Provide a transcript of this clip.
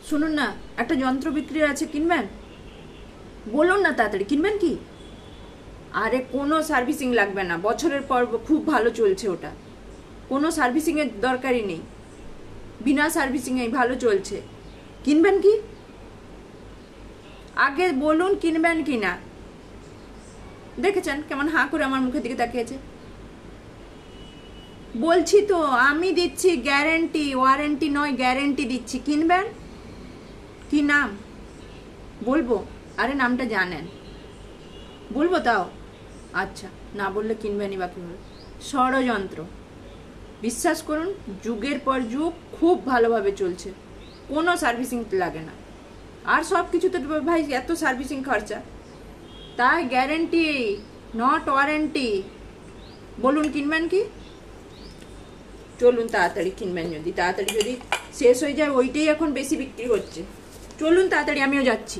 শুনুন না, একটা যন্ত্র বিক্রি আছে, কিনবেন? বলুন না তাড়াতাড়ি, কিনবেন কি? আরে কোনো সার্ভিসিং লাগবে না, বছরের পর খুব ভালো চলছে ওটা, কোনো সার্ভিসিংয়ের দরকারই নেই, বিনা সার্ভিসিংয়ে ভালো চলছে। কিনবেন কি? আগে বলুন কিনবেন কি না। দেখেছেন কেমন হাঁ করে আমার মুখের দিকে তাকিয়েছে? বলছি তো, আমি দিচ্ছি গ্যারেন্টি, ওয়ারেন্টি নয়, গ্যারেন্টি দিচ্ছি। কিনবেন? কি নাম বলবো? আরে নামটা জানেন, বলবো তাও? আচ্ছা, না বললে কিনবেনই বা কিভাবে? ষড়যন্ত্র। বিশ্বাস করুন, যুগের পর যুগ খুব ভালোভাবে চলছে, কোনো সার্ভিসিং লাগে না। আর সব কিছু তো ভাই এত সার্ভিসিং খরচা, তাই গ্যারেন্টি নট ওয়ারেন্টি। বলুন কিনবেন কি? চলুন তাড়াতাড়ি কিনবেন, যদি তাড়াতাড়ি যদি শেষ হয়ে যায়, ওইটাই এখন বেশি বিক্রি হচ্ছে। চলুন তাড়াতাড়ি, আমিও যাচ্ছি।